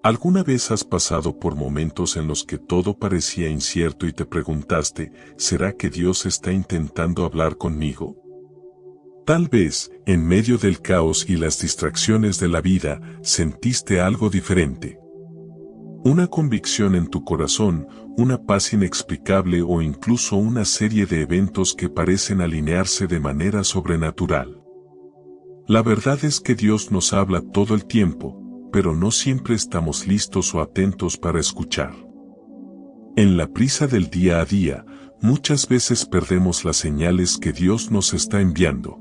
¿Alguna vez has pasado por momentos en los que todo parecía incierto y te preguntaste, ¿será que Dios está intentando hablar conmigo? Tal vez, en medio del caos y las distracciones de la vida, sentiste algo diferente. Una convicción en tu corazón, una paz inexplicable o incluso una serie de eventos que parecen alinearse de manera sobrenatural. La verdad es que Dios nos habla todo el tiempo, pero no siempre estamos listos o atentos para escuchar. En la prisa del día a día, muchas veces perdemos las señales que Dios nos está enviando.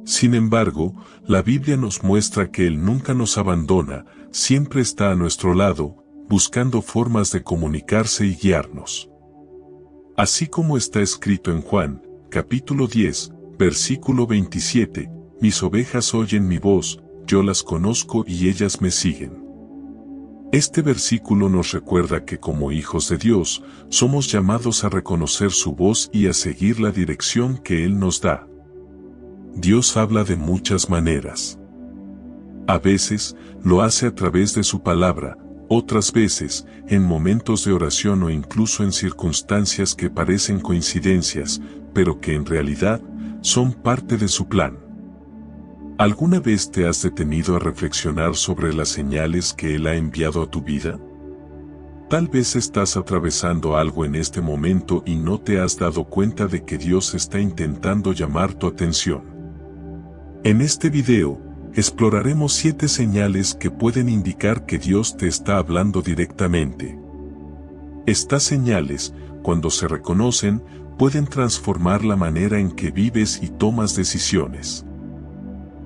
Sin embargo, la Biblia nos muestra que Él nunca nos abandona, siempre está a nuestro lado, buscando formas de comunicarse y guiarnos. Así como está escrito en Juan, capítulo 10, versículo 27, mis ovejas oyen mi voz, yo las conozco y ellas me siguen. Este versículo nos recuerda que como hijos de Dios, somos llamados a reconocer su voz y a seguir la dirección que Él nos da. Dios habla de muchas maneras. A veces, lo hace a través de su palabra, otras veces, en momentos de oración o incluso en circunstancias que parecen coincidencias, pero que en realidad, son parte de su plan. ¿Alguna vez te has detenido a reflexionar sobre las señales que Él ha enviado a tu vida? Tal vez estás atravesando algo en este momento y no te has dado cuenta de que Dios está intentando llamar tu atención. En este video, exploraremos 7 señales que pueden indicar que Dios te está hablando directamente. Estas señales, cuando se reconocen, pueden transformar la manera en que vives y tomas decisiones.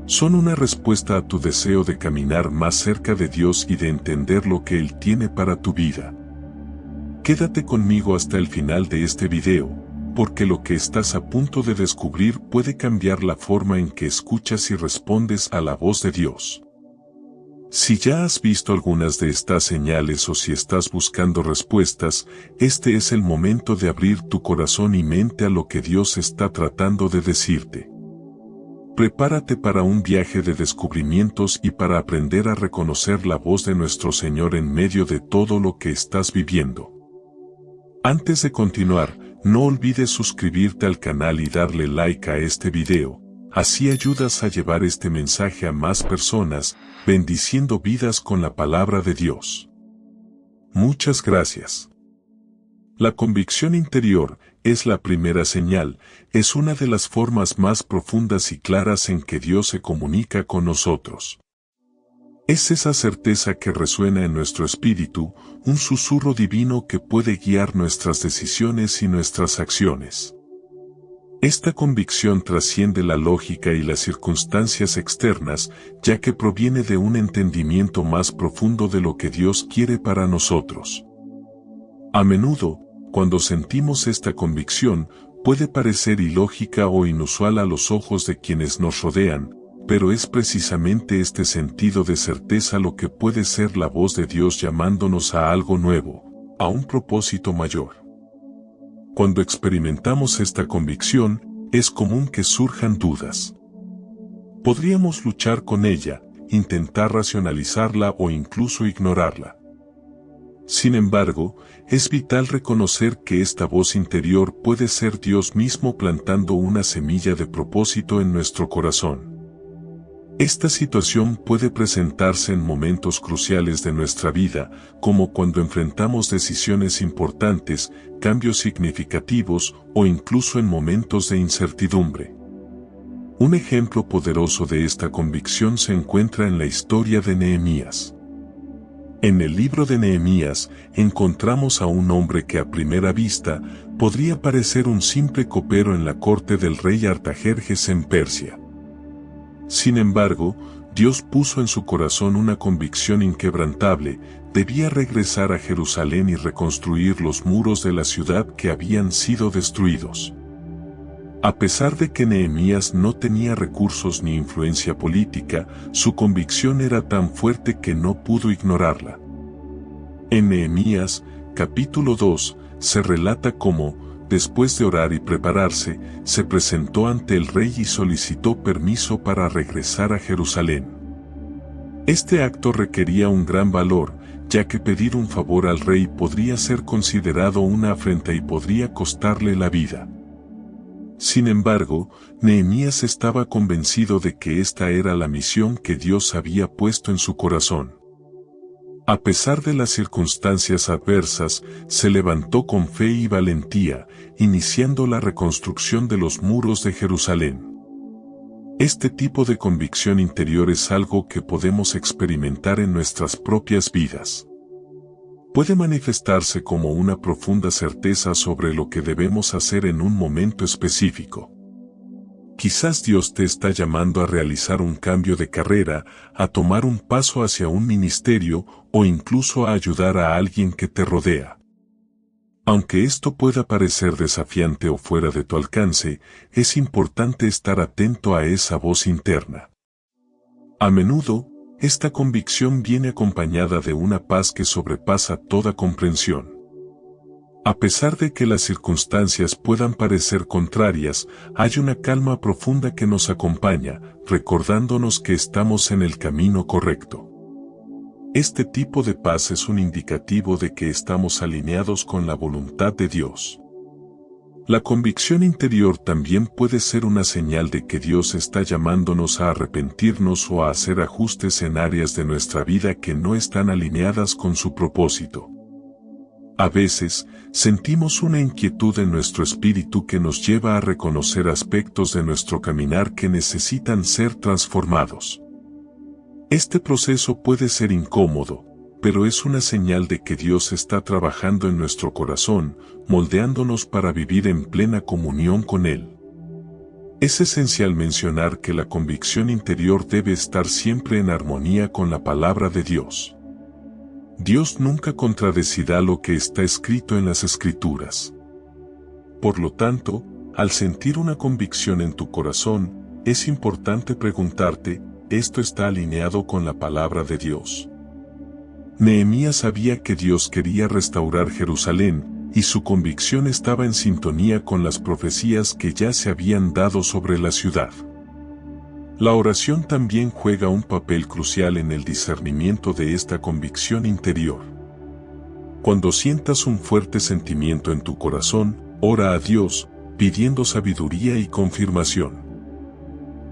Son una respuesta a tu deseo de caminar más cerca de Dios y de entender lo que Él tiene para tu vida. Quédate conmigo hasta el final de este video, porque lo que estás a punto de descubrir puede cambiar la forma en que escuchas y respondes a la voz de Dios. Si ya has visto algunas de estas señales o si estás buscando respuestas, este es el momento de abrir tu corazón y mente a lo que Dios está tratando de decirte. Prepárate para un viaje de descubrimientos y para aprender a reconocer la voz de nuestro Señor en medio de todo lo que estás viviendo. Antes de continuar, no olvides suscribirte al canal y darle like a este video, así ayudas a llevar este mensaje a más personas, bendiciendo vidas con la palabra de Dios. Muchas gracias. La convicción interior es la primera señal, es una de las formas más profundas y claras en que Dios se comunica con nosotros. Es esa certeza que resuena en nuestro espíritu, un susurro divino que puede guiar nuestras decisiones y nuestras acciones. Esta convicción trasciende la lógica y las circunstancias externas, ya que proviene de un entendimiento más profundo de lo que Dios quiere para nosotros. A menudo, cuando sentimos esta convicción, puede parecer ilógica o inusual a los ojos de quienes nos rodean, pero es precisamente este sentido de certeza lo que puede ser la voz de Dios llamándonos a algo nuevo, a un propósito mayor. Cuando experimentamos esta convicción, es común que surjan dudas. Podríamos luchar con ella, intentar racionalizarla o incluso ignorarla. Sin embargo, es vital reconocer que esta voz interior puede ser Dios mismo plantando una semilla de propósito en nuestro corazón. Esta situación puede presentarse en momentos cruciales de nuestra vida, como cuando enfrentamos decisiones importantes, cambios significativos o incluso en momentos de incertidumbre. Un ejemplo poderoso de esta convicción se encuentra en la historia de Nehemías. En el libro de Nehemías encontramos a un hombre que a primera vista podría parecer un simple copero en la corte del rey Artajerjes en Persia. Sin embargo, Dios puso en su corazón una convicción inquebrantable: debía regresar a Jerusalén y reconstruir los muros de la ciudad que habían sido destruidos. A pesar de que Nehemías no tenía recursos ni influencia política, su convicción era tan fuerte que no pudo ignorarla. En Nehemías, capítulo 2, se relata cómo, después de orar y prepararse, se presentó ante el rey y solicitó permiso para regresar a Jerusalén. Este acto requería un gran valor, ya que pedir un favor al rey podría ser considerado una afrenta y podría costarle la vida. Sin embargo, Nehemías estaba convencido de que esta era la misión que Dios había puesto en su corazón. A pesar de las circunstancias adversas, se levantó con fe y valentía, iniciando la reconstrucción de los muros de Jerusalén. Este tipo de convicción interior es algo que podemos experimentar en nuestras propias vidas. Puede manifestarse como una profunda certeza sobre lo que debemos hacer en un momento específico. Quizás Dios te está llamando a realizar un cambio de carrera, a tomar un paso hacia un ministerio o incluso a ayudar a alguien que te rodea. Aunque esto pueda parecer desafiante o fuera de tu alcance, es importante estar atento a esa voz interna. A menudo, esta convicción viene acompañada de una paz que sobrepasa toda comprensión. A pesar de que las circunstancias puedan parecer contrarias, hay una calma profunda que nos acompaña, recordándonos que estamos en el camino correcto. Este tipo de paz es un indicativo de que estamos alineados con la voluntad de Dios. La convicción interior también puede ser una señal de que Dios está llamándonos a arrepentirnos o a hacer ajustes en áreas de nuestra vida que no están alineadas con su propósito. A veces, sentimos una inquietud en nuestro espíritu que nos lleva a reconocer aspectos de nuestro caminar que necesitan ser transformados. Este proceso puede ser incómodo, pero es una señal de que Dios está trabajando en nuestro corazón, moldeándonos para vivir en plena comunión con Él. Es esencial mencionar que la convicción interior debe estar siempre en armonía con la palabra de Dios. Dios nunca contradecirá lo que está escrito en las Escrituras. Por lo tanto, al sentir una convicción en tu corazón, es importante preguntarte, ¿esto está alineado con la palabra de Dios? Nehemías sabía que Dios quería restaurar Jerusalén, y su convicción estaba en sintonía con las profecías que ya se habían dado sobre la ciudad. La oración también juega un papel crucial en el discernimiento de esta convicción interior. Cuando sientas un fuerte sentimiento en tu corazón, ora a Dios, pidiendo sabiduría y confirmación.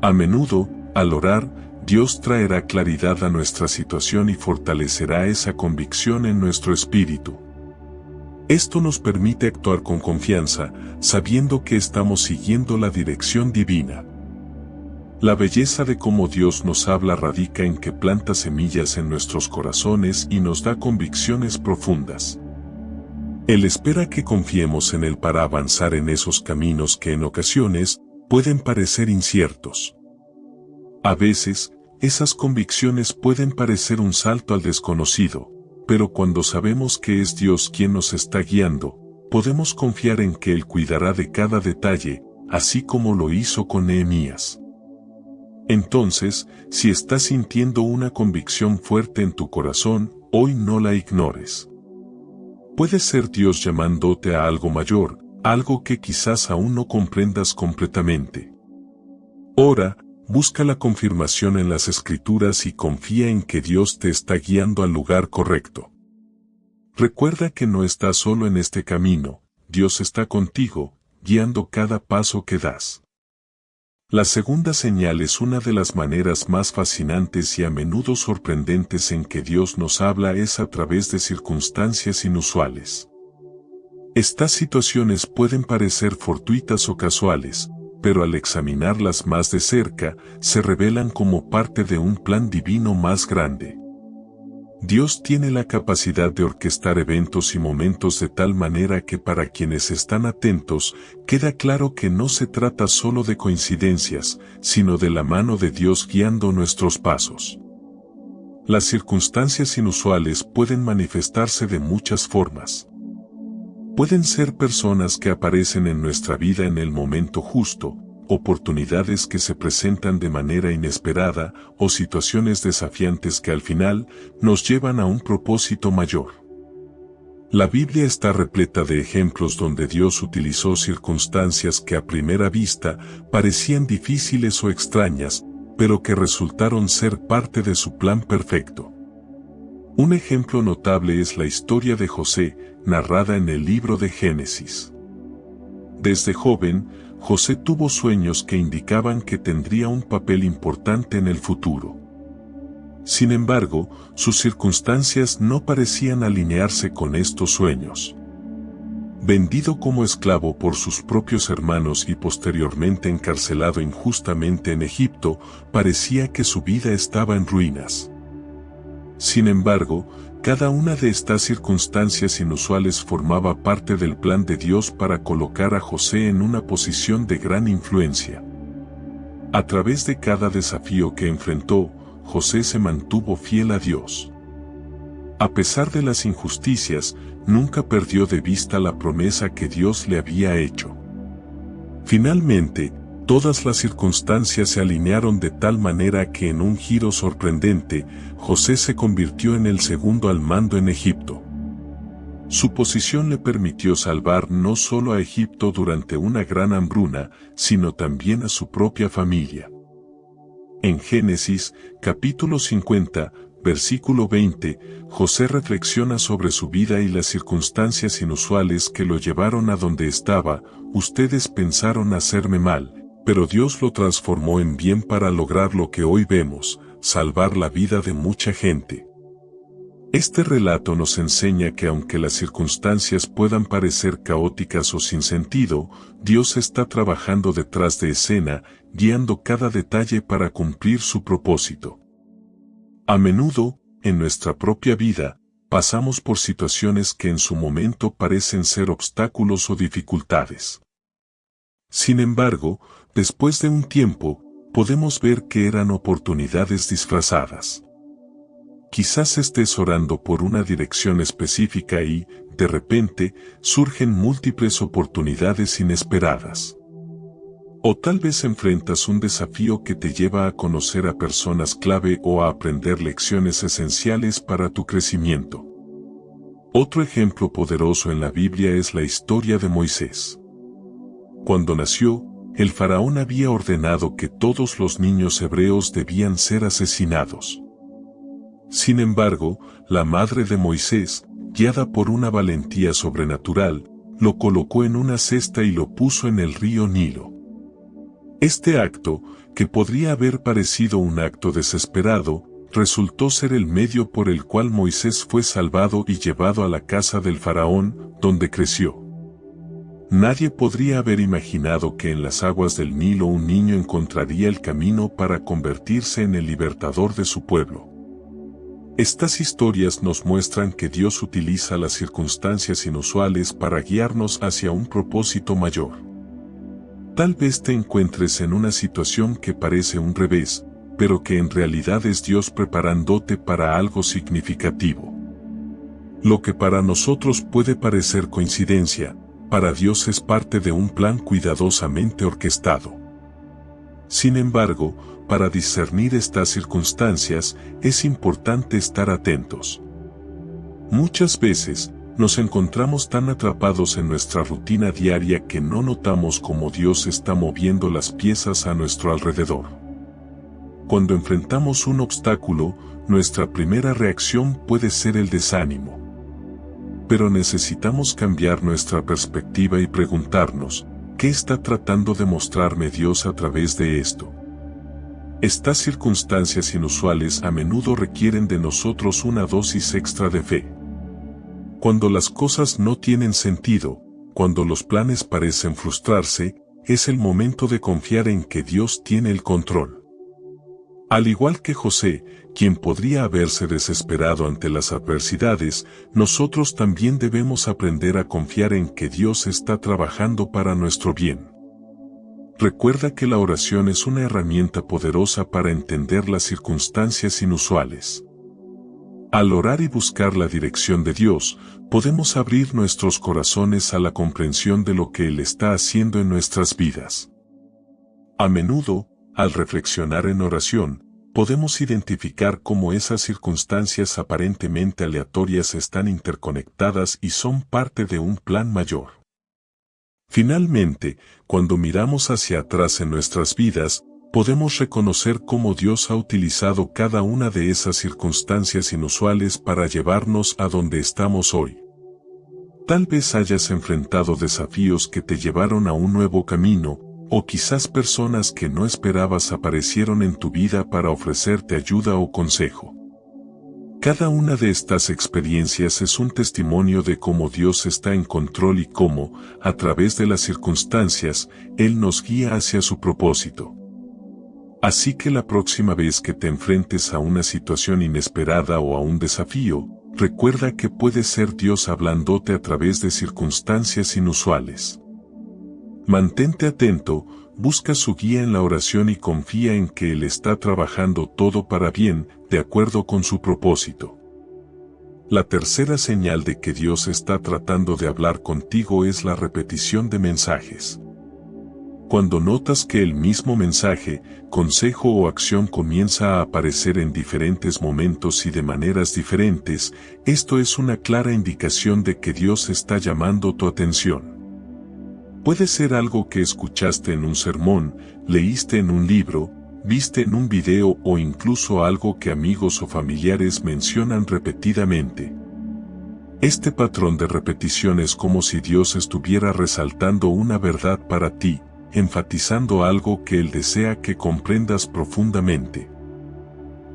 A menudo, al orar, Dios traerá claridad a nuestra situación y fortalecerá esa convicción en nuestro espíritu. Esto nos permite actuar con confianza, sabiendo que estamos siguiendo la dirección divina. La belleza de cómo Dios nos habla radica en que planta semillas en nuestros corazones y nos da convicciones profundas. Él espera que confiemos en Él para avanzar en esos caminos que en ocasiones pueden parecer inciertos. A veces, esas convicciones pueden parecer un salto al desconocido, pero cuando sabemos que es Dios quien nos está guiando, podemos confiar en que Él cuidará de cada detalle, así como lo hizo con Nehemías. Entonces, si estás sintiendo una convicción fuerte en tu corazón, hoy no la ignores. Puede ser Dios llamándote a algo mayor, algo que quizás aún no comprendas completamente. Ora, busca la confirmación en las Escrituras y confía en que Dios te está guiando al lugar correcto. Recuerda que no estás solo en este camino, Dios está contigo, guiando cada paso que das. La segunda señal es una de las maneras más fascinantes y a menudo sorprendentes en que Dios nos habla es a través de circunstancias inusuales. Estas situaciones pueden parecer fortuitas o casuales, pero al examinarlas más de cerca, se revelan como parte de un plan divino más grande. Dios tiene la capacidad de orquestar eventos y momentos de tal manera que para quienes están atentos, queda claro que no se trata solo de coincidencias, sino de la mano de Dios guiando nuestros pasos. Las circunstancias inusuales pueden manifestarse de muchas formas. Pueden ser personas que aparecen en nuestra vida en el momento justo, oportunidades que se presentan de manera inesperada o situaciones desafiantes que al final nos llevan a un propósito mayor. La Biblia está repleta de ejemplos donde Dios utilizó circunstancias que a primera vista parecían difíciles o extrañas, pero que resultaron ser parte de su plan perfecto. Un ejemplo notable es la historia de José, narrada en el libro de Génesis. Desde joven, José tuvo sueños que indicaban que tendría un papel importante en el futuro. Sin embargo, sus circunstancias no parecían alinearse con estos sueños. Vendido como esclavo por sus propios hermanos y posteriormente encarcelado injustamente en Egipto, parecía que su vida estaba en ruinas. Sin embargo, cada una de estas circunstancias inusuales formaba parte del plan de Dios para colocar a José en una posición de gran influencia. A través de cada desafío que enfrentó, José se mantuvo fiel a Dios. A pesar de las injusticias, nunca perdió de vista la promesa que Dios le había hecho. Finalmente, todas las circunstancias se alinearon de tal manera que en un giro sorprendente, José se convirtió en el segundo al mando en Egipto. Su posición le permitió salvar no solo a Egipto durante una gran hambruna, sino también a su propia familia. En Génesis, capítulo 50, versículo 20, José reflexiona sobre su vida y las circunstancias inusuales que lo llevaron a donde estaba. Ustedes pensaron hacerme mal, pero Dios lo transformó en bien para lograr lo que hoy vemos, salvar la vida de mucha gente. Este relato nos enseña que aunque las circunstancias puedan parecer caóticas o sin sentido, Dios está trabajando detrás de escena, guiando cada detalle para cumplir su propósito. A menudo, en nuestra propia vida, pasamos por situaciones que en su momento parecen ser obstáculos o dificultades. Sin embargo, después de un tiempo, podemos ver que eran oportunidades disfrazadas. Quizás estés orando por una dirección específica y, de repente, surgen múltiples oportunidades inesperadas. O tal vez enfrentas un desafío que te lleva a conocer a personas clave o a aprender lecciones esenciales para tu crecimiento. Otro ejemplo poderoso en la Biblia es la historia de Moisés. Cuando nació, el faraón había ordenado que todos los niños hebreos debían ser asesinados. Sin embargo, la madre de Moisés, guiada por una valentía sobrenatural, lo colocó en una cesta y lo puso en el río Nilo. Este acto, que podría haber parecido un acto desesperado, resultó ser el medio por el cual Moisés fue salvado y llevado a la casa del faraón, donde creció. Nadie podría haber imaginado que en las aguas del Nilo un niño encontraría el camino para convertirse en el libertador de su pueblo. Estas historias nos muestran que Dios utiliza las circunstancias inusuales para guiarnos hacia un propósito mayor. Tal vez te encuentres en una situación que parece un revés, pero que en realidad es Dios preparándote para algo significativo. Lo que para nosotros puede parecer coincidencia, para Dios es parte de un plan cuidadosamente orquestado. Sin embargo, para discernir estas circunstancias, es importante estar atentos. Muchas veces, nos encontramos tan atrapados en nuestra rutina diaria que no notamos cómo Dios está moviendo las piezas a nuestro alrededor. Cuando enfrentamos un obstáculo, nuestra primera reacción puede ser el desánimo. Pero necesitamos cambiar nuestra perspectiva y preguntarnos, ¿qué está tratando de mostrarme Dios a través de esto? Estas circunstancias inusuales a menudo requieren de nosotros una dosis extra de fe. Cuando las cosas no tienen sentido, cuando los planes parecen frustrarse, es el momento de confiar en que Dios tiene el control. Al igual que José, quien podría haberse desesperado ante las adversidades, nosotros también debemos aprender a confiar en que Dios está trabajando para nuestro bien. Recuerda que la oración es una herramienta poderosa para entender las circunstancias inusuales. Al orar y buscar la dirección de Dios, podemos abrir nuestros corazones a la comprensión de lo que Él está haciendo en nuestras vidas. A menudo, al reflexionar en oración, podemos identificar cómo esas circunstancias aparentemente aleatorias están interconectadas y son parte de un plan mayor. Finalmente, cuando miramos hacia atrás en nuestras vidas, podemos reconocer cómo Dios ha utilizado cada una de esas circunstancias inusuales para llevarnos a donde estamos hoy. Tal vez hayas enfrentado desafíos que te llevaron a un nuevo camino, o quizás personas que no esperabas aparecieron en tu vida para ofrecerte ayuda o consejo. Cada una de estas experiencias es un testimonio de cómo Dios está en control y cómo, a través de las circunstancias, Él nos guía hacia su propósito. Así que la próxima vez que te enfrentes a una situación inesperada o a un desafío, recuerda que puede ser Dios hablándote a través de circunstancias inusuales. Mantente atento, busca su guía en la oración y confía en que Él está trabajando todo para bien, de acuerdo con su propósito. La tercera señal de que Dios está tratando de hablar contigo es la repetición de mensajes. Cuando notas que el mismo mensaje, consejo o acción comienza a aparecer en diferentes momentos y de maneras diferentes, esto es una clara indicación de que Dios está llamando tu atención. Puede ser algo que escuchaste en un sermón, leíste en un libro, viste en un video o incluso algo que amigos o familiares mencionan repetidamente. Este patrón de repetición es como si Dios estuviera resaltando una verdad para ti, enfatizando algo que Él desea que comprendas profundamente.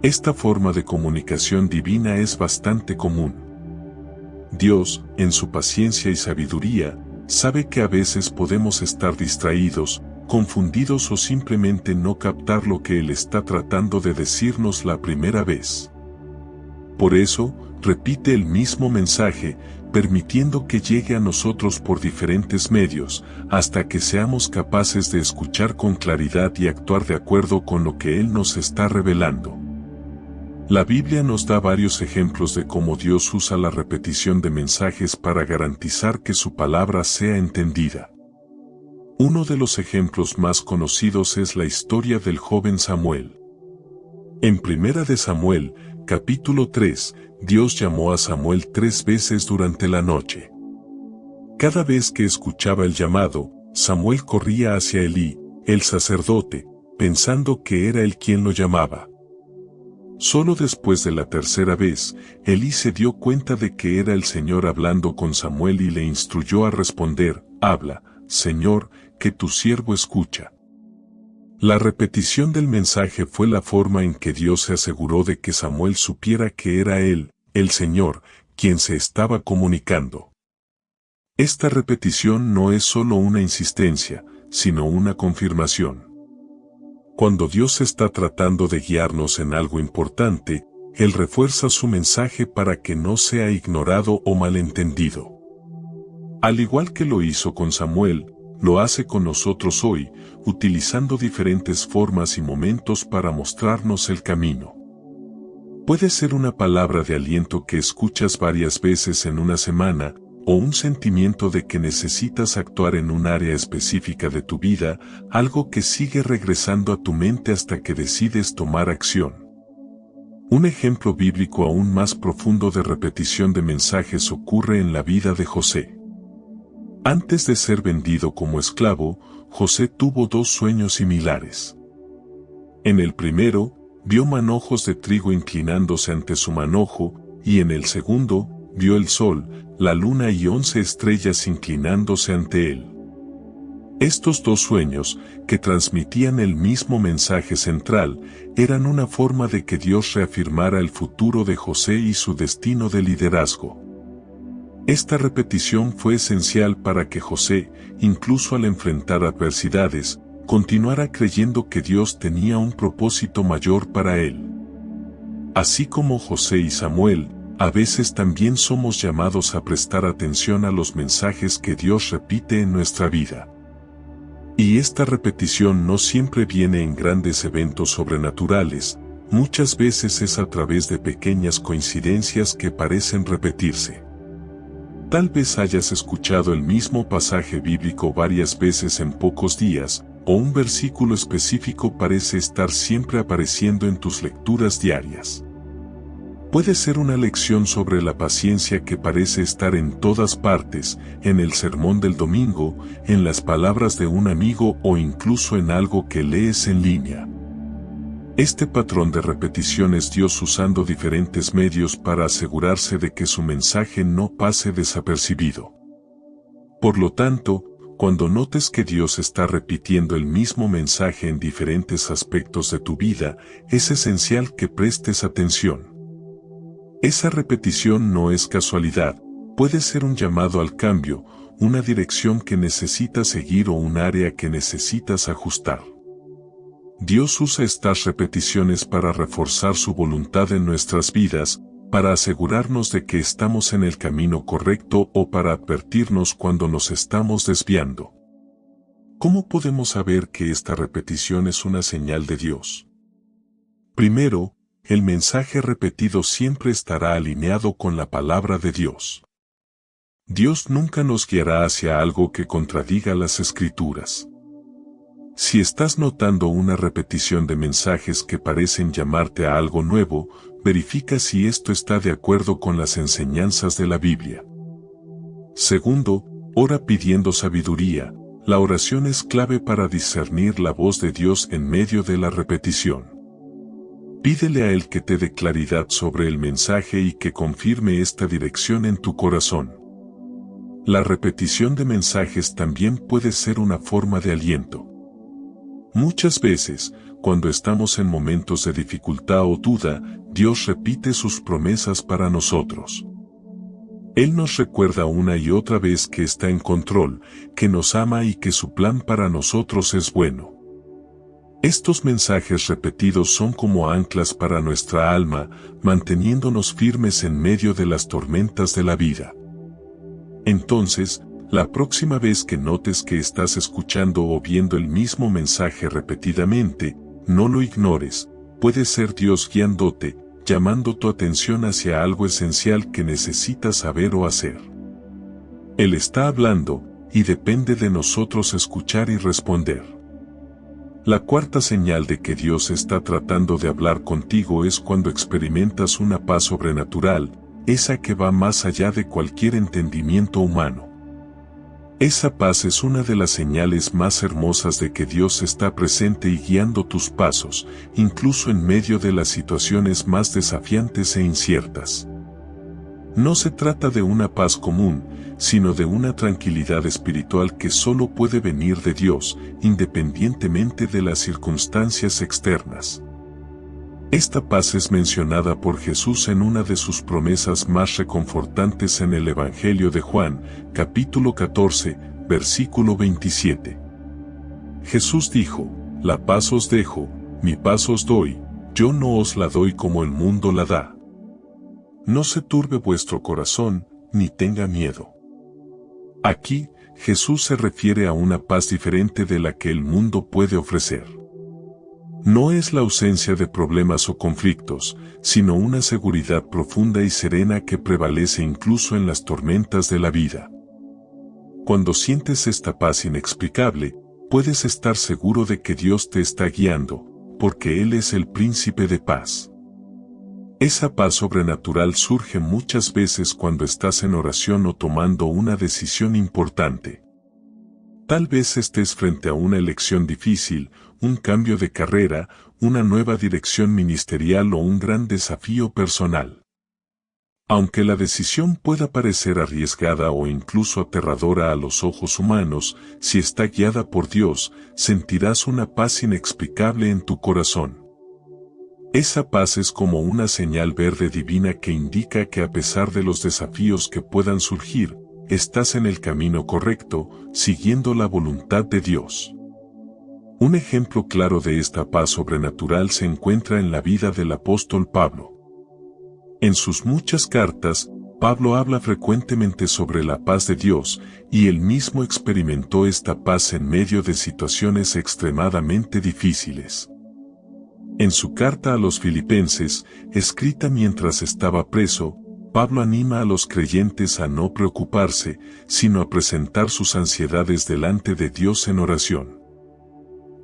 Esta forma de comunicación divina es bastante común. Dios, en su paciencia y sabiduría, sabe que a veces podemos estar distraídos, confundidos o simplemente no captar lo que Él está tratando de decirnos la primera vez. Por eso, repite el mismo mensaje, permitiendo que llegue a nosotros por diferentes medios, hasta que seamos capaces de escuchar con claridad y actuar de acuerdo con lo que Él nos está revelando. La Biblia nos da varios ejemplos de cómo Dios usa la repetición de mensajes para garantizar que su palabra sea entendida. Uno de los ejemplos más conocidos es la historia del joven Samuel. En 1 de Samuel, capítulo 3, Dios llamó a Samuel 3 veces durante la noche. Cada vez que escuchaba el llamado, Samuel corría hacia Elí, el sacerdote, pensando que era él quien lo llamaba. Solo después de la tercera vez, Elí se dio cuenta de que era el Señor hablando con Samuel y le instruyó a responder: «Habla, Señor, que tu siervo escucha». La repetición del mensaje fue la forma en que Dios se aseguró de que Samuel supiera que era Él, el Señor, quien se estaba comunicando. Esta repetición no es solo una insistencia, sino una confirmación. Cuando Dios está tratando de guiarnos en algo importante, Él refuerza su mensaje para que no sea ignorado o malentendido. Al igual que lo hizo con Samuel, lo hace con nosotros hoy, utilizando diferentes formas y momentos para mostrarnos el camino. Puede ser una palabra de aliento que escuchas varias veces en una semana, o un sentimiento de que necesitas actuar en un área específica de tu vida, algo que sigue regresando a tu mente hasta que decides tomar acción. Un ejemplo bíblico aún más profundo de repetición de mensajes ocurre en la vida de José. Antes de ser vendido como esclavo, José tuvo dos sueños similares. En el primero, vio manojos de trigo inclinándose ante su manojo, y en el segundo, vio el sol, la luna y 11 estrellas inclinándose ante él. Estos dos sueños, que transmitían el mismo mensaje central, eran una forma de que Dios reafirmara el futuro de José y su destino de liderazgo. Esta repetición fue esencial para que José, incluso al enfrentar adversidades, continuara creyendo que Dios tenía un propósito mayor para él. Así como José y Samuel, a veces también somos llamados a prestar atención a los mensajes que Dios repite en nuestra vida. Y esta repetición no siempre viene en grandes eventos sobrenaturales, muchas veces es a través de pequeñas coincidencias que parecen repetirse. Tal vez hayas escuchado el mismo pasaje bíblico varias veces en pocos días, o un versículo específico parece estar siempre apareciendo en tus lecturas diarias. Puede ser una lección sobre la paciencia que parece estar en todas partes, en el sermón del domingo, en las palabras de un amigo o incluso en algo que lees en línea. Este patrón de repetición es Dios usando diferentes medios para asegurarse de que su mensaje no pase desapercibido. Por lo tanto, cuando notes que Dios está repitiendo el mismo mensaje en diferentes aspectos de tu vida, es esencial que prestes atención. Esa repetición no es casualidad, puede ser un llamado al cambio, una dirección que necesitas seguir o un área que necesitas ajustar. Dios usa estas repeticiones para reforzar su voluntad en nuestras vidas, para asegurarnos de que estamos en el camino correcto o para advertirnos cuando nos estamos desviando. ¿Cómo podemos saber que esta repetición es una señal de Dios? Primero, el mensaje repetido siempre estará alineado con la palabra de Dios. Dios nunca nos guiará hacia algo que contradiga las Escrituras. Si estás notando una repetición de mensajes que parecen llamarte a algo nuevo, verifica si esto está de acuerdo con las enseñanzas de la Biblia. Segundo, ora pidiendo sabiduría. La oración es clave para discernir la voz de Dios en medio de la repetición. Pídele a Él que te dé claridad sobre el mensaje y que confirme esta dirección en tu corazón. La repetición de mensajes también puede ser una forma de aliento. Muchas veces, cuando estamos en momentos de dificultad o duda, Dios repite sus promesas para nosotros. Él nos recuerda una y otra vez que está en control, que nos ama y que su plan para nosotros es bueno. Estos mensajes repetidos son como anclas para nuestra alma, manteniéndonos firmes en medio de las tormentas de la vida. Entonces, la próxima vez que notes que estás escuchando o viendo el mismo mensaje repetidamente, no lo ignores, puede ser Dios guiándote, llamando tu atención hacia algo esencial que necesitas saber o hacer. Él está hablando, y depende de nosotros escuchar y responder. La cuarta señal de que Dios está tratando de hablar contigo es cuando experimentas una paz sobrenatural, esa que va más allá de cualquier entendimiento humano. Esa paz es una de las señales más hermosas de que Dios está presente y guiando tus pasos, incluso en medio de las situaciones más desafiantes e inciertas. No se trata de una paz común, sino de una tranquilidad espiritual que solo puede venir de Dios, independientemente de las circunstancias externas. Esta paz es mencionada por Jesús en una de sus promesas más reconfortantes en el Evangelio de Juan, capítulo 14, versículo 27. Jesús dijo: «La paz os dejo, mi paz os doy, yo no os la doy como el mundo la da. No se turbe vuestro corazón, ni tenga miedo». Aquí, Jesús se refiere a una paz diferente de la que el mundo puede ofrecer. No es la ausencia de problemas o conflictos, sino una seguridad profunda y serena que prevalece incluso en las tormentas de la vida. Cuando sientes esta paz inexplicable, puedes estar seguro de que Dios te está guiando, porque Él es el príncipe de paz. Esa paz sobrenatural surge muchas veces cuando estás en oración o tomando una decisión importante. Tal vez estés frente a una elección difícil, un cambio de carrera, una nueva dirección ministerial o un gran desafío personal. Aunque la decisión pueda parecer arriesgada o incluso aterradora a los ojos humanos, si está guiada por Dios, sentirás una paz inexplicable en tu corazón. Esa paz es como una señal verde divina que indica que a pesar de los desafíos que puedan surgir, estás en el camino correcto, siguiendo la voluntad de Dios. Un ejemplo claro de esta paz sobrenatural se encuentra en la vida del apóstol Pablo. En sus muchas cartas, Pablo habla frecuentemente sobre la paz de Dios, y él mismo experimentó esta paz en medio de situaciones extremadamente difíciles. En su carta a los Filipenses, escrita mientras estaba preso, Pablo anima a los creyentes a no preocuparse, sino a presentar sus ansiedades delante de Dios en oración.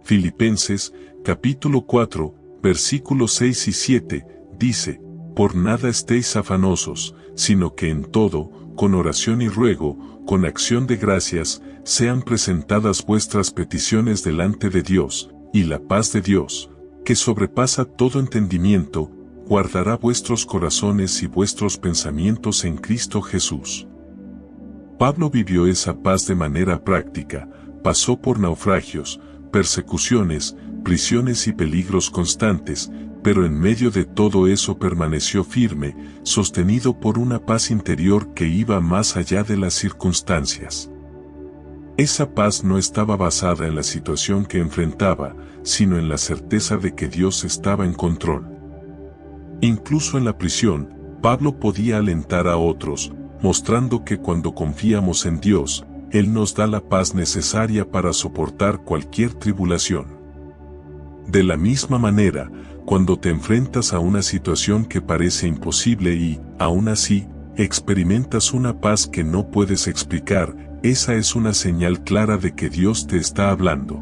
Filipenses, capítulo 4, versículos 6 y 7, dice: «Por nada estéis afanosos, sino que en todo, con oración y ruego, con acción de gracias, sean presentadas vuestras peticiones delante de Dios, y la paz de Dios, que sobrepasa todo entendimiento, guardará vuestros corazones y vuestros pensamientos en Cristo Jesús. Pablo vivió esa paz de manera práctica, pasó por naufragios, persecuciones, prisiones y peligros constantes, pero en medio de todo eso permaneció firme, sostenido por una paz interior que iba más allá de las circunstancias. Esa paz no estaba basada en la situación que enfrentaba, sino en la certeza de que Dios estaba en control. Incluso en la prisión, Pablo podía alentar a otros, mostrando que cuando confiamos en Dios, Él nos da la paz necesaria para soportar cualquier tribulación. De la misma manera, cuando te enfrentas a una situación que parece imposible y, aún así, experimentas una paz que no puedes explicar, esa es una señal clara de que Dios te está hablando.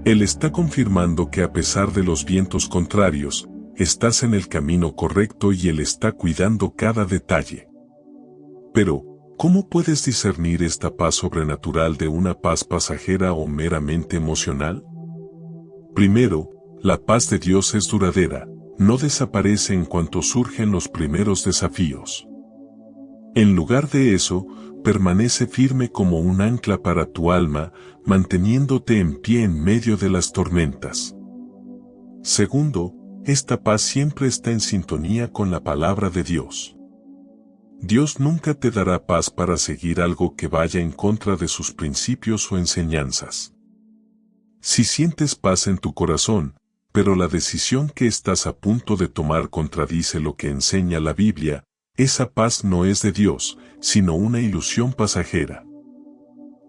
Él está confirmando que a pesar de los vientos contrarios, estás en el camino correcto y Él está cuidando cada detalle. Pero, ¿cómo puedes discernir esta paz sobrenatural de una paz pasajera o meramente emocional? Primero, la paz de Dios es duradera, no desaparece en cuanto surgen los primeros desafíos. En lugar de eso, permanece firme como un ancla para tu alma, manteniéndote en pie en medio de las tormentas. Segundo, esta paz siempre está en sintonía con la palabra de Dios. Dios nunca te dará paz para seguir algo que vaya en contra de sus principios o enseñanzas. Si sientes paz en tu corazón, pero la decisión que estás a punto de tomar contradice lo que enseña la Biblia, esa paz no es de Dios, sino una ilusión pasajera.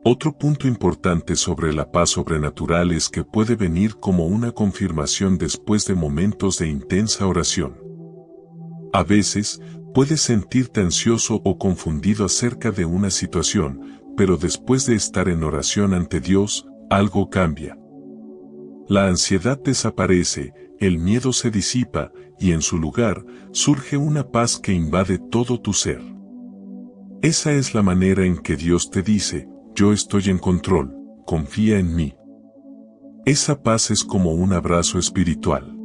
Otro punto importante sobre la paz sobrenatural es que puede venir como una confirmación después de momentos de intensa oración. A veces, puedes sentirte ansioso o confundido acerca de una situación, pero después de estar en oración ante Dios, algo cambia. La ansiedad desaparece, el miedo se disipa, y en su lugar, surge una paz que invade todo tu ser. Esa es la manera en que Dios te dice, yo estoy en control, confía en mí. Esa paz es como un abrazo espiritual.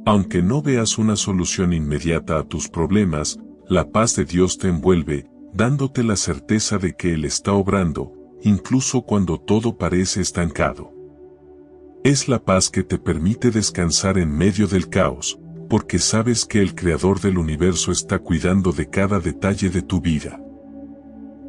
Aunque no veas una solución inmediata a tus problemas, la paz de Dios te envuelve, dándote la certeza de que Él está obrando, incluso cuando todo parece estancado. Es la paz que te permite descansar en medio del caos, porque sabes que el Creador del universo está cuidando de cada detalle de tu vida.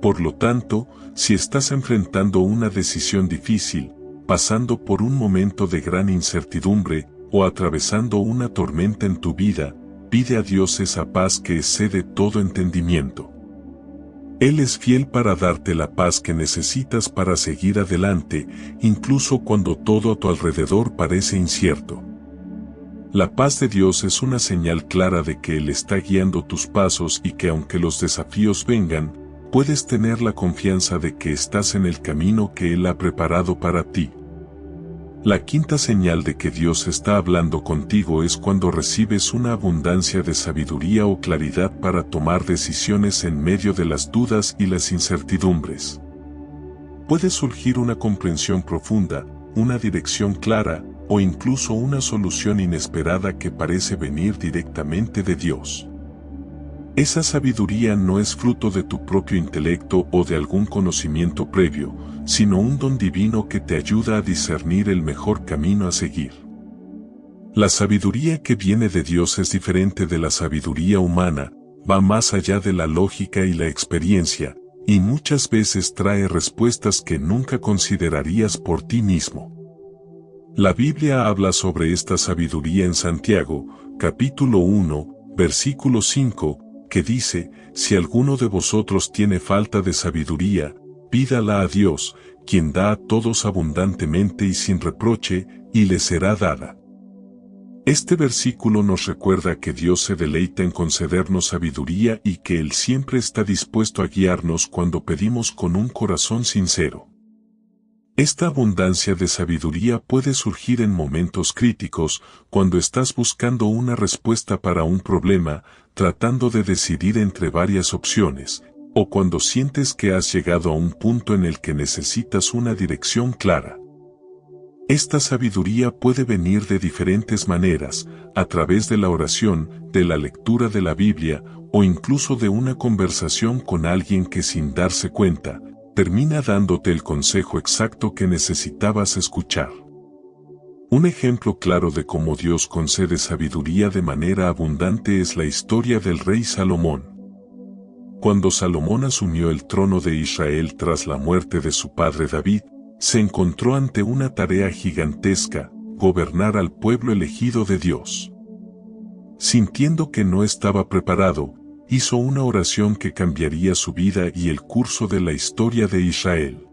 Por lo tanto, si estás enfrentando una decisión difícil, pasando por un momento de gran incertidumbre, o atravesando una tormenta en tu vida, pide a Dios esa paz que excede todo entendimiento. Él es fiel para darte la paz que necesitas para seguir adelante, incluso cuando todo a tu alrededor parece incierto. La paz de Dios es una señal clara de que Él está guiando tus pasos y que aunque los desafíos vengan, puedes tener la confianza de que estás en el camino que Él ha preparado para ti. La quinta señal de que Dios está hablando contigo es cuando recibes una abundancia de sabiduría o claridad para tomar decisiones en medio de las dudas y las incertidumbres. Puede surgir una comprensión profunda, una dirección clara, o incluso una solución inesperada que parece venir directamente de Dios. Esa sabiduría no es fruto de tu propio intelecto o de algún conocimiento previo, sino un don divino que te ayuda a discernir el mejor camino a seguir. La sabiduría que viene de Dios es diferente de la sabiduría humana, va más allá de la lógica y la experiencia, y muchas veces trae respuestas que nunca considerarías por ti mismo. La Biblia habla sobre esta sabiduría en Santiago, capítulo 1, versículo 5, que dice, si alguno de vosotros tiene falta de sabiduría, pídala a Dios, quien da a todos abundantemente y sin reproche, y le será dada. Este versículo nos recuerda que Dios se deleita en concedernos sabiduría y que Él siempre está dispuesto a guiarnos cuando pedimos con un corazón sincero. Esta abundancia de sabiduría puede surgir en momentos críticos, cuando estás buscando una respuesta para un problema, tratando de decidir entre varias opciones, o cuando sientes que has llegado a un punto en el que necesitas una dirección clara. Esta sabiduría puede venir de diferentes maneras, a través de la oración, de la lectura de la Biblia, o incluso de una conversación con alguien que sin darse cuenta, termina dándote el consejo exacto que necesitabas escuchar. Un ejemplo claro de cómo Dios concede sabiduría de manera abundante es la historia del rey Salomón. Cuando Salomón asumió el trono de Israel tras la muerte de su padre David, se encontró ante una tarea gigantesca: gobernar al pueblo elegido de Dios. Sintiendo que no estaba preparado, hizo una oración que cambiaría su vida y el curso de la historia de Israel.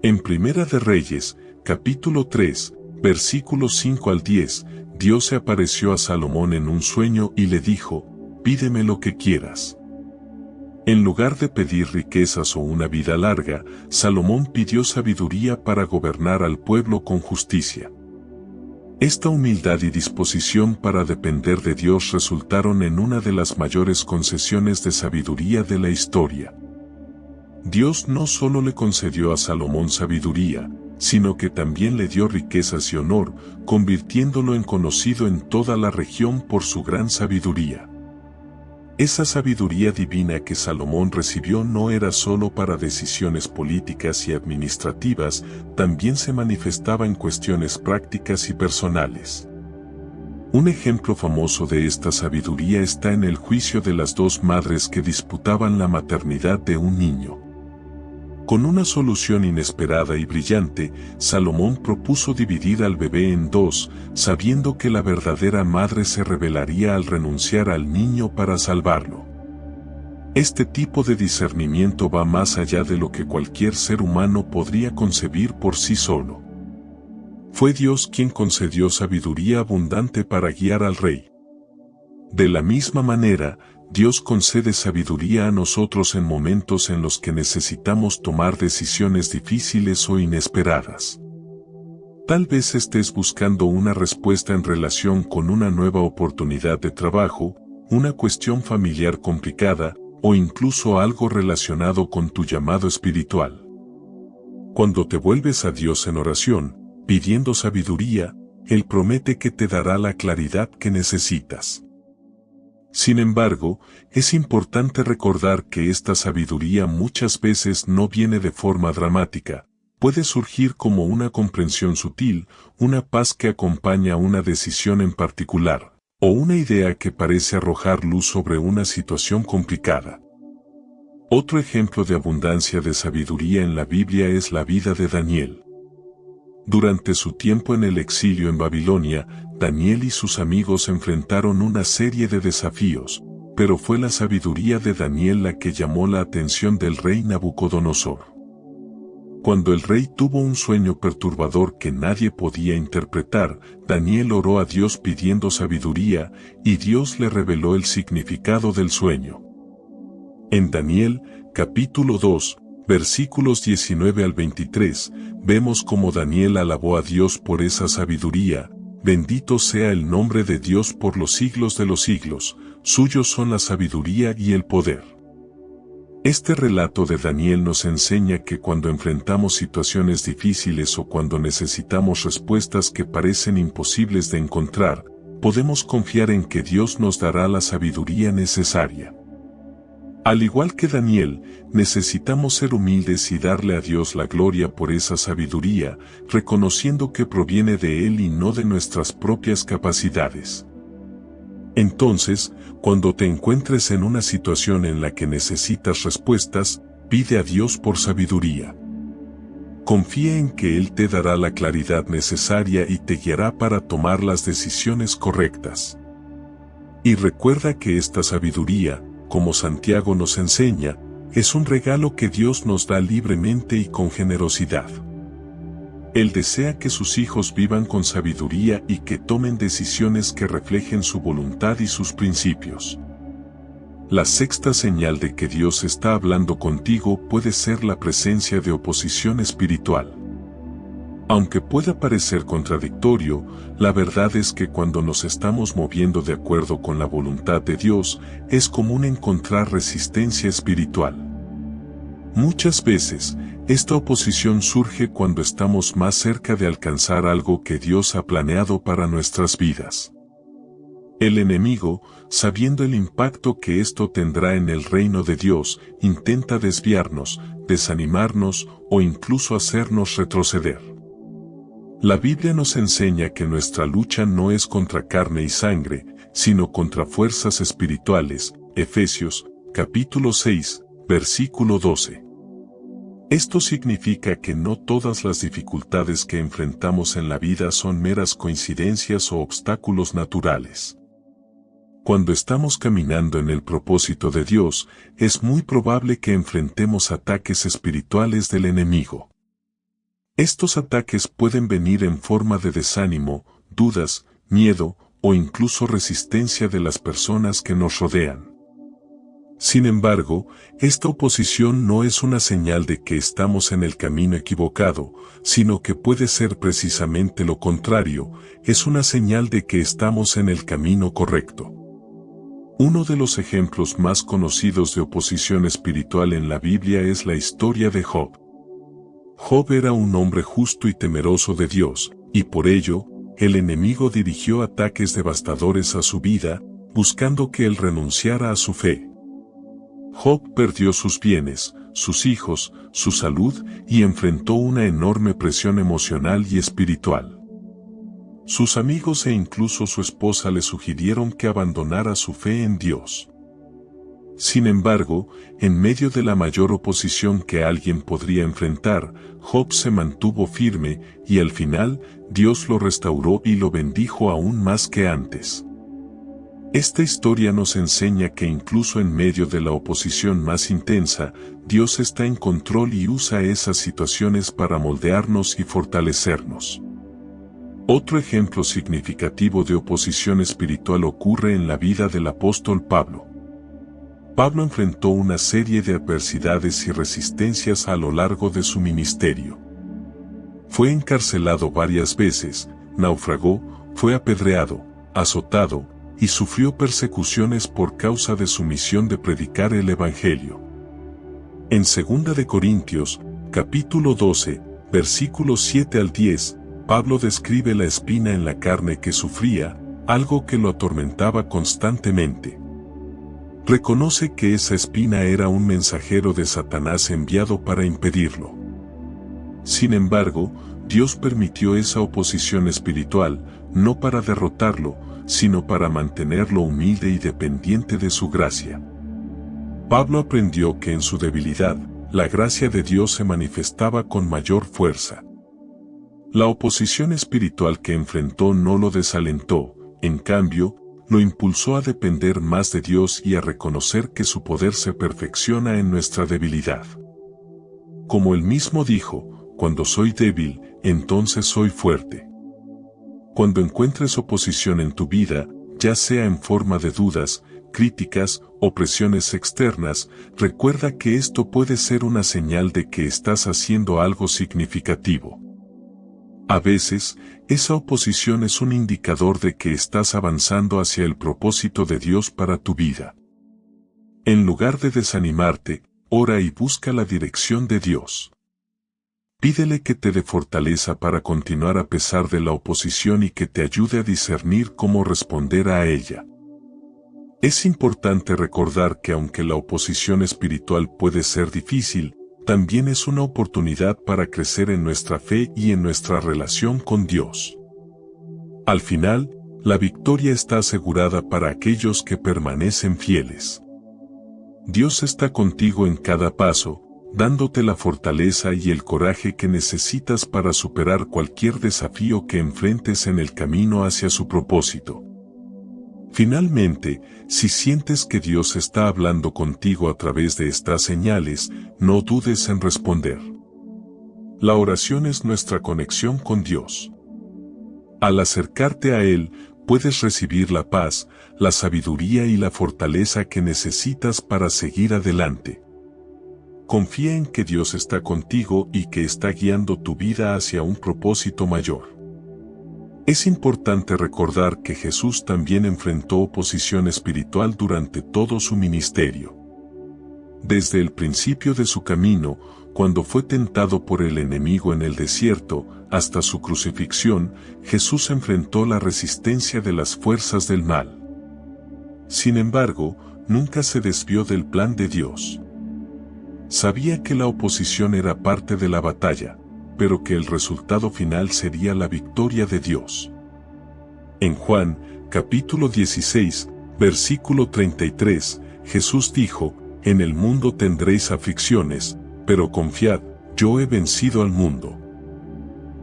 En Primera de Reyes, capítulo 3, versículos 5 al 10, Dios se apareció a Salomón en un sueño y le dijo: «Pídeme lo que quieras». En lugar de pedir riquezas o una vida larga, Salomón pidió sabiduría para gobernar al pueblo con justicia. Esta humildad y disposición para depender de Dios resultaron en una de las mayores concesiones de sabiduría de la historia. Dios no solo le concedió a Salomón sabiduría, sino que también le dio riquezas y honor, convirtiéndolo en conocido en toda la región por su gran sabiduría. Esa sabiduría divina que Salomón recibió no era solo para decisiones políticas y administrativas, también se manifestaba en cuestiones prácticas y personales. Un ejemplo famoso de esta sabiduría está en el juicio de las dos madres que disputaban la maternidad de un niño. Con una solución inesperada y brillante, Salomón propuso dividir al bebé en dos, sabiendo que la verdadera madre se rebelaría al renunciar al niño para salvarlo. Este tipo de discernimiento va más allá de lo que cualquier ser humano podría concebir por sí solo. Fue Dios quien concedió sabiduría abundante para guiar al rey. De la misma manera, Dios concede sabiduría a nosotros en momentos en los que necesitamos tomar decisiones difíciles o inesperadas. Tal vez estés buscando una respuesta en relación con una nueva oportunidad de trabajo, una cuestión familiar complicada, o incluso algo relacionado con tu llamado espiritual. Cuando te vuelves a Dios en oración, pidiendo sabiduría, Él promete que te dará la claridad que necesitas. Sin embargo, es importante recordar que esta sabiduría muchas veces no viene de forma dramática, puede surgir como una comprensión sutil, una paz que acompaña una decisión en particular, o una idea que parece arrojar luz sobre una situación complicada. Otro ejemplo de abundancia de sabiduría en la Biblia es la vida de Daniel. Durante su tiempo en el exilio en Babilonia, Daniel y sus amigos enfrentaron una serie de desafíos, pero fue la sabiduría de Daniel la que llamó la atención del rey Nabucodonosor. Cuando el rey tuvo un sueño perturbador que nadie podía interpretar, Daniel oró a Dios pidiendo sabiduría, y Dios le reveló el significado del sueño. En Daniel, capítulo 2, versículos 19 al 23, vemos cómo Daniel alabó a Dios por esa sabiduría: «Bendito sea el nombre de Dios por los siglos de los siglos, suyos son la sabiduría y el poder». Este relato de Daniel nos enseña que cuando enfrentamos situaciones difíciles o cuando necesitamos respuestas que parecen imposibles de encontrar, podemos confiar en que Dios nos dará la sabiduría necesaria. Al igual que Daniel, necesitamos ser humildes y darle a Dios la gloria por esa sabiduría, reconociendo que proviene de Él y no de nuestras propias capacidades. Entonces, cuando te encuentres en una situación en la que necesitas respuestas, pide a Dios por sabiduría. Confía en que Él te dará la claridad necesaria y te guiará para tomar las decisiones correctas. Y recuerda que esta sabiduría, como Santiago nos enseña, es un regalo que Dios nos da libremente y con generosidad. Él desea que sus hijos vivan con sabiduría y que tomen decisiones que reflejen su voluntad y sus principios. La sexta señal de que Dios está hablando contigo puede ser la presencia de oposición espiritual. Aunque pueda parecer contradictorio, la verdad es que cuando nos estamos moviendo de acuerdo con la voluntad de Dios, es común encontrar resistencia espiritual. Muchas veces, Esta oposición surge cuando estamos más cerca de alcanzar algo que Dios ha planeado para nuestras vidas. El enemigo, sabiendo el impacto que esto tendrá en el reino de Dios, intenta desviarnos, desanimarnos o incluso hacernos retroceder. La Biblia nos enseña que nuestra lucha no es contra carne y sangre, sino contra fuerzas espirituales. Efesios, capítulo 6, versículo 12. Esto significa que no todas las dificultades que enfrentamos en la vida son meras coincidencias o obstáculos naturales. Cuando estamos caminando en el propósito de Dios, es muy probable que enfrentemos ataques espirituales del enemigo. Estos ataques pueden venir en forma de desánimo, dudas, miedo o incluso resistencia de las personas que nos rodean. Sin embargo, esta oposición no es una señal de que estamos en el camino equivocado, sino que puede ser precisamente lo contrario, es una señal de que estamos en el camino correcto. Uno de los ejemplos más conocidos de oposición espiritual en la Biblia es la historia de Job. Job era un hombre justo y temeroso de Dios, y por ello, el enemigo dirigió ataques devastadores a su vida, buscando que él renunciara a su fe. Job perdió sus bienes, sus hijos, su salud y enfrentó una enorme presión emocional y espiritual. Sus amigos e incluso su esposa le sugirieron que abandonara su fe en Dios. Sin embargo, en medio de la mayor oposición que alguien podría enfrentar, Job se mantuvo firme y al final, Dios lo restauró y lo bendijo aún más que antes. Esta historia nos enseña que incluso en medio de la oposición más intensa, Dios está en control y usa esas situaciones para moldearnos y fortalecernos. Otro ejemplo significativo de oposición espiritual ocurre en la vida del apóstol Pablo. Pablo enfrentó una serie de adversidades y resistencias a lo largo de su ministerio. Fue encarcelado varias veces, naufragó, fue apedreado, azotado, y sufrió persecuciones por causa de su misión de predicar el Evangelio. En 2 de Corintios, capítulo 12, versículos 7 al 10, Pablo describe la espina en la carne que sufría, algo que lo atormentaba constantemente. Reconoce que esa espina era un mensajero de Satanás enviado para impedirlo. Sin embargo, Dios permitió esa oposición espiritual, no para derrotarlo, sino para mantenerlo humilde y dependiente de su gracia. Pablo aprendió que en su debilidad, la gracia de Dios se manifestaba con mayor fuerza. La oposición espiritual que enfrentó no lo desalentó, en cambio, lo impulsó a depender más de Dios y a reconocer que su poder se perfecciona en nuestra debilidad. Como él mismo dijo, cuando soy débil, entonces soy fuerte. Cuando encuentres oposición en tu vida, ya sea en forma de dudas, críticas o presiones externas, recuerda que esto puede ser una señal de que estás haciendo algo significativo. A veces, esa oposición es un indicador de que estás avanzando hacia el propósito de Dios para tu vida. En lugar de desanimarte, ora y busca la dirección de Dios. Pídele que te dé fortaleza para continuar a pesar de la oposición y que te ayude a discernir cómo responder a ella. Es importante recordar que aunque la oposición espiritual puede ser difícil, también es una oportunidad para crecer en nuestra fe y en nuestra relación con Dios. Al final, la victoria está asegurada para aquellos que permanecen fieles. Dios está contigo en cada paso, dándote la fortaleza y el coraje que necesitas para superar cualquier desafío que enfrentes en el camino hacia su propósito. Finalmente, si sientes que Dios está hablando contigo a través de estas señales, no dudes en responder. La oración es nuestra conexión con Dios. Al acercarte a Él, puedes recibir la paz, la sabiduría y la fortaleza que necesitas para seguir adelante. Confía en que Dios está contigo y que está guiando tu vida hacia un propósito mayor. Es importante recordar que Jesús también enfrentó oposición espiritual durante todo su ministerio. Desde el principio de su camino, cuando fue tentado por el enemigo en el desierto, hasta su crucifixión, Jesús enfrentó la resistencia de las fuerzas del mal. Sin embargo, nunca se desvió del plan de Dios. Sabía que la oposición era parte de la batalla, pero que el resultado final sería la victoria de Dios. En Juan, capítulo 16, versículo 33, Jesús dijo: «En el mundo tendréis aflicciones, pero confiad, yo he vencido al mundo».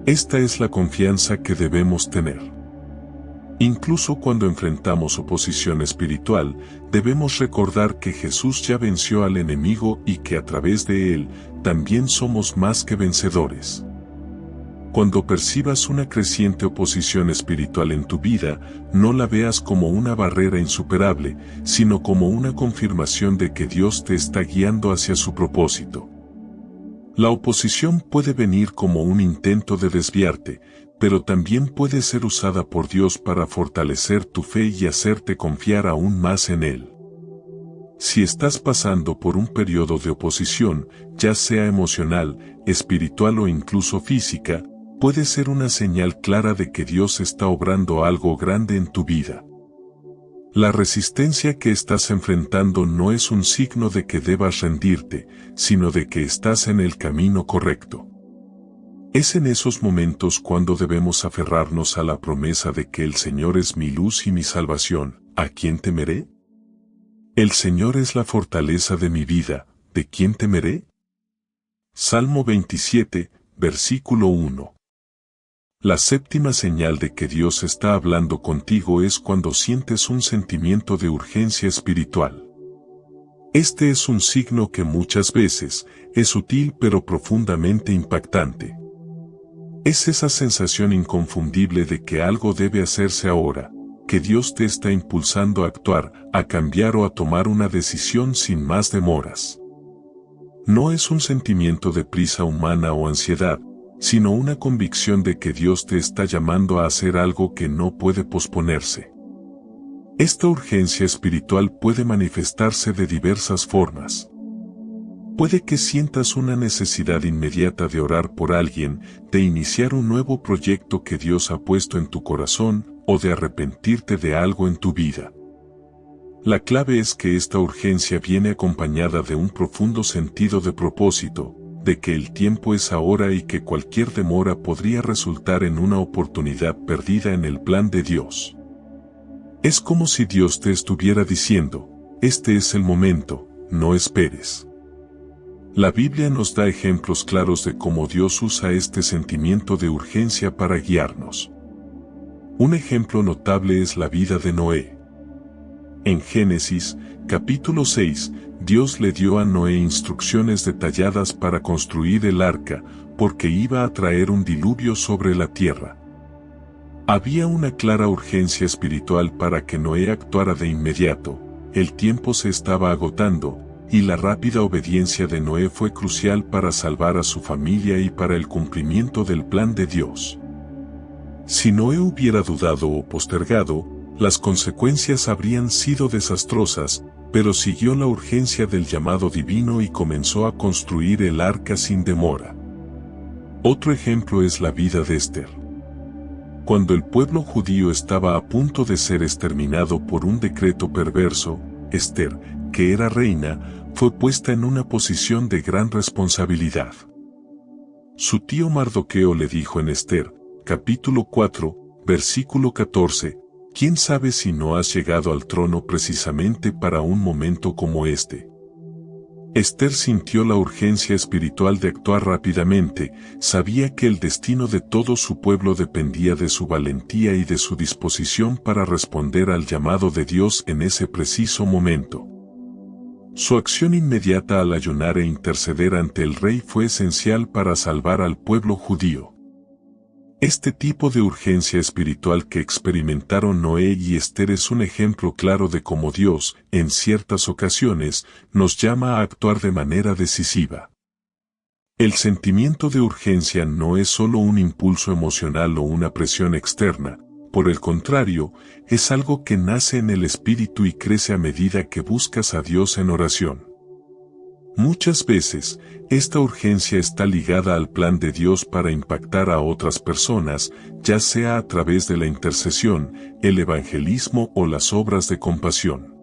Esta es la confianza que debemos tener. Incluso cuando enfrentamos oposición espiritual, debemos recordar que Jesús ya venció al enemigo y que a través de él, también somos más que vencedores. Cuando percibas una creciente oposición espiritual en tu vida, no la veas como una barrera insuperable, sino como una confirmación de que Dios te está guiando hacia su propósito. La oposición puede venir como un intento de desviarte, pero también puede ser usada por Dios para fortalecer tu fe y hacerte confiar aún más en Él. Si estás pasando por un periodo de oposición, ya sea emocional, espiritual o incluso física, puede ser una señal clara de que Dios está obrando algo grande en tu vida. La resistencia que estás enfrentando no es un signo de que debas rendirte, sino de que estás en el camino correcto. Es en esos momentos cuando debemos aferrarnos a la promesa de que el Señor es mi luz y mi salvación. ¿A quién temeré? El Señor es la fortaleza de mi vida, ¿de quién temeré? Salmo 27, versículo 1. La séptima señal de que Dios está hablando contigo es cuando sientes un sentimiento de urgencia espiritual. Este es un signo que muchas veces es sutil pero profundamente impactante. Es esa sensación inconfundible de que algo debe hacerse ahora, que Dios te está impulsando a actuar, a cambiar o a tomar una decisión sin más demoras. No es un sentimiento de prisa humana o ansiedad, sino una convicción de que Dios te está llamando a hacer algo que no puede posponerse. Esta urgencia espiritual puede manifestarse de diversas formas. Puede que sientas una necesidad inmediata de orar por alguien, de iniciar un nuevo proyecto que Dios ha puesto en tu corazón, o de arrepentirte de algo en tu vida. La clave es que esta urgencia viene acompañada de un profundo sentido de propósito, de que el tiempo es ahora y que cualquier demora podría resultar en una oportunidad perdida en el plan de Dios. Es como si Dios te estuviera diciendo: este es el momento, no esperes. La Biblia nos da ejemplos claros de cómo Dios usa este sentimiento de urgencia para guiarnos. Un ejemplo notable es la vida de Noé. En Génesis, capítulo 6, Dios le dio a Noé instrucciones detalladas para construir el arca, porque iba a traer un diluvio sobre la tierra. Había una clara urgencia espiritual para que Noé actuara de inmediato, el tiempo se estaba agotando, y la rápida obediencia de Noé fue crucial para salvar a su familia y para el cumplimiento del plan de Dios. Si Noé hubiera dudado o postergado, las consecuencias habrían sido desastrosas, pero siguió la urgencia del llamado divino y comenzó a construir el arca sin demora. Otro ejemplo es la vida de Esther. Cuando el pueblo judío estaba a punto de ser exterminado por un decreto perverso, Esther, que era reina, fue puesta en una posición de gran responsabilidad. Su tío Mardoqueo le dijo en Esther, capítulo 4, versículo 14, ¿quién sabe si no has llegado al trono precisamente para un momento como este? Esther sintió la urgencia espiritual de actuar rápidamente, sabía que el destino de todo su pueblo dependía de su valentía y de su disposición para responder al llamado de Dios en ese preciso momento. Su acción inmediata al ayunar e interceder ante el rey fue esencial para salvar al pueblo judío. Este tipo de urgencia espiritual que experimentaron Noé y Esther es un ejemplo claro de cómo Dios, en ciertas ocasiones, nos llama a actuar de manera decisiva. El sentimiento de urgencia no es solo un impulso emocional o una presión externa, por el contrario, es algo que nace en el espíritu y crece a medida que buscas a Dios en oración. Muchas veces, esta urgencia está ligada al plan de Dios para impactar a otras personas, ya sea a través de la intercesión, el evangelismo o las obras de compasión.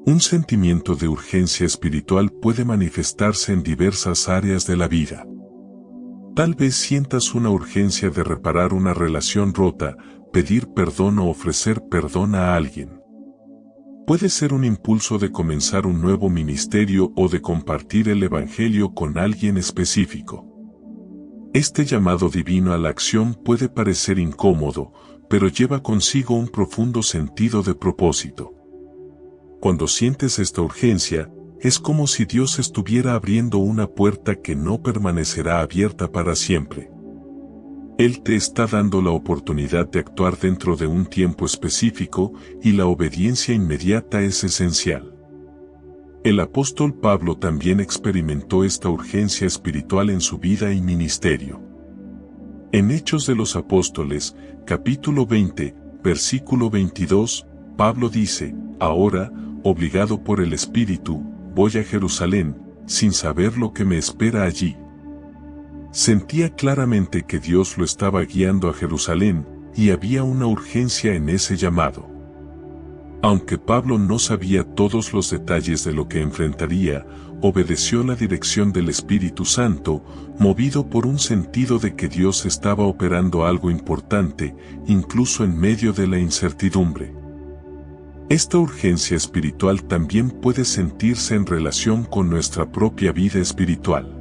Un sentimiento de urgencia espiritual puede manifestarse en diversas áreas de la vida. Tal vez sientas una urgencia de reparar una relación rota, pedir perdón o ofrecer perdón a alguien. Puede ser un impulso de comenzar un nuevo ministerio o de compartir el Evangelio con alguien específico. Este llamado divino a la acción puede parecer incómodo, pero lleva consigo un profundo sentido de propósito. Cuando sientes esta urgencia, es como si Dios estuviera abriendo una puerta que no permanecerá abierta para siempre. Él te está dando la oportunidad de actuar dentro de un tiempo específico y la obediencia inmediata es esencial. El apóstol Pablo también experimentó esta urgencia espiritual en su vida y ministerio. En Hechos de los Apóstoles, capítulo 20, versículo 22, Pablo dice: «Ahora, obligado por el Espíritu, voy a Jerusalén, sin saber lo que me espera allí». Sentía claramente que Dios lo estaba guiando a Jerusalén, y había una urgencia en ese llamado. Aunque Pablo no sabía todos los detalles de lo que enfrentaría, obedeció la dirección del Espíritu Santo, movido por un sentido de que Dios estaba operando algo importante, incluso en medio de la incertidumbre. Esta urgencia espiritual también puede sentirse en relación con nuestra propia vida espiritual.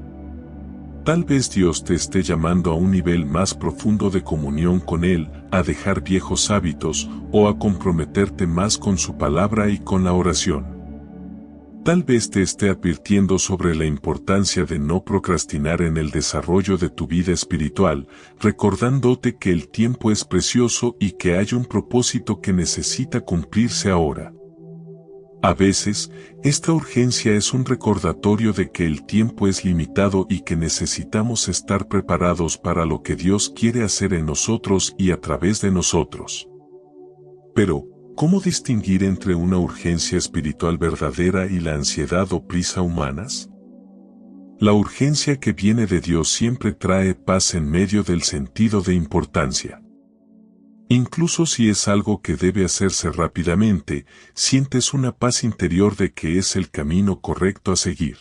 Tal vez Dios te esté llamando a un nivel más profundo de comunión con Él, a dejar viejos hábitos, o a comprometerte más con su palabra y con la oración. Tal vez te esté advirtiendo sobre la importancia de no procrastinar en el desarrollo de tu vida espiritual, recordándote que el tiempo es precioso y que hay un propósito que necesita cumplirse ahora. A veces, esta urgencia es un recordatorio de que el tiempo es limitado y que necesitamos estar preparados para lo que Dios quiere hacer en nosotros y a través de nosotros. Pero, ¿cómo distinguir entre una urgencia espiritual verdadera y la ansiedad o prisa humanas? La urgencia que viene de Dios siempre trae paz en medio del sentido de importancia. Incluso si es algo que debe hacerse rápidamente, sientes una paz interior de que es el camino correcto a seguir.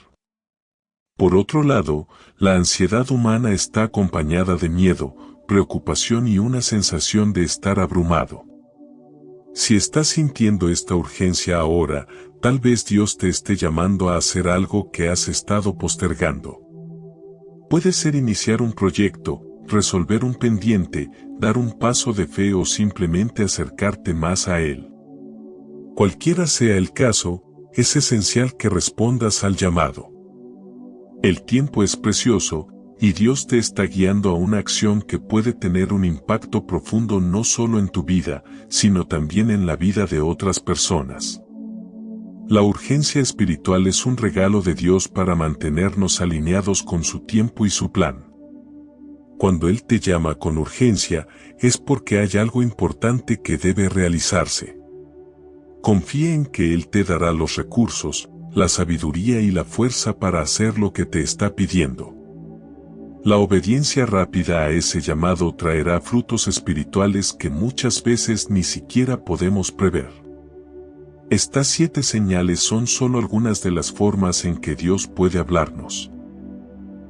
Por otro lado, la ansiedad humana está acompañada de miedo, preocupación y una sensación de estar abrumado. Si estás sintiendo esta urgencia ahora, tal vez Dios te esté llamando a hacer algo que has estado postergando. Puede ser iniciar un proyecto, resolver un pendiente, dar un paso de fe o simplemente acercarte más a Él. Cualquiera sea el caso, es esencial que respondas al llamado. El tiempo es precioso, y Dios te está guiando a una acción que puede tener un impacto profundo no solo en tu vida, sino también en la vida de otras personas. La urgencia espiritual es un regalo de Dios para mantenernos alineados con su tiempo y su plan. Cuando Él te llama con urgencia, es porque hay algo importante que debe realizarse. Confía en que Él te dará los recursos, la sabiduría y la fuerza para hacer lo que te está pidiendo. La obediencia rápida a ese llamado traerá frutos espirituales que muchas veces ni siquiera podemos prever. Estas 7 señales son solo algunas de las formas en que Dios puede hablarnos.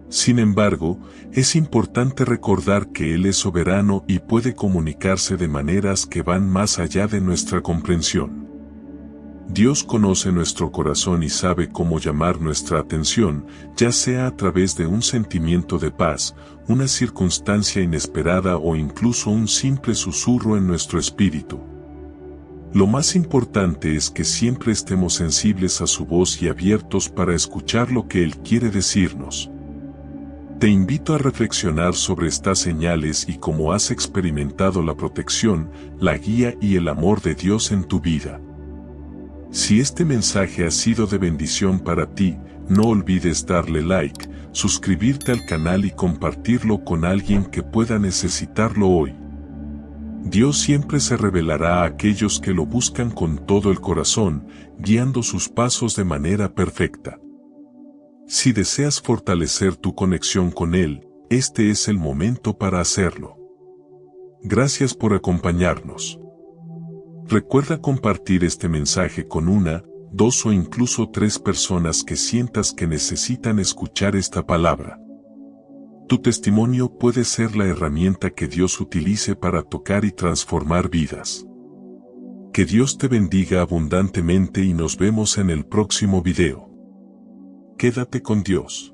Sin embargo, es importante recordar que Él es soberano y puede comunicarse de maneras que van más allá de nuestra comprensión. Dios conoce nuestro corazón y sabe cómo llamar nuestra atención, ya sea a través de un sentimiento de paz, una circunstancia inesperada o incluso un simple susurro en nuestro espíritu. Lo más importante es que siempre estemos sensibles a su voz y abiertos para escuchar lo que Él quiere decirnos. Te invito a reflexionar sobre estas señales y cómo has experimentado la protección, la guía y el amor de Dios en tu vida. Si este mensaje ha sido de bendición para ti, no olvides darle like, suscribirte al canal y compartirlo con alguien que pueda necesitarlo hoy. Dios siempre se revelará a aquellos que lo buscan con todo el corazón, guiando sus pasos de manera perfecta. Si deseas fortalecer tu conexión con Él, este es el momento para hacerlo. Gracias por acompañarnos. Recuerda compartir este mensaje con una, dos o incluso tres personas que sientas que necesitan escuchar esta palabra. Tu testimonio puede ser la herramienta que Dios utilice para tocar y transformar vidas. Que Dios te bendiga abundantemente y nos vemos en el próximo video. Quédate con Dios.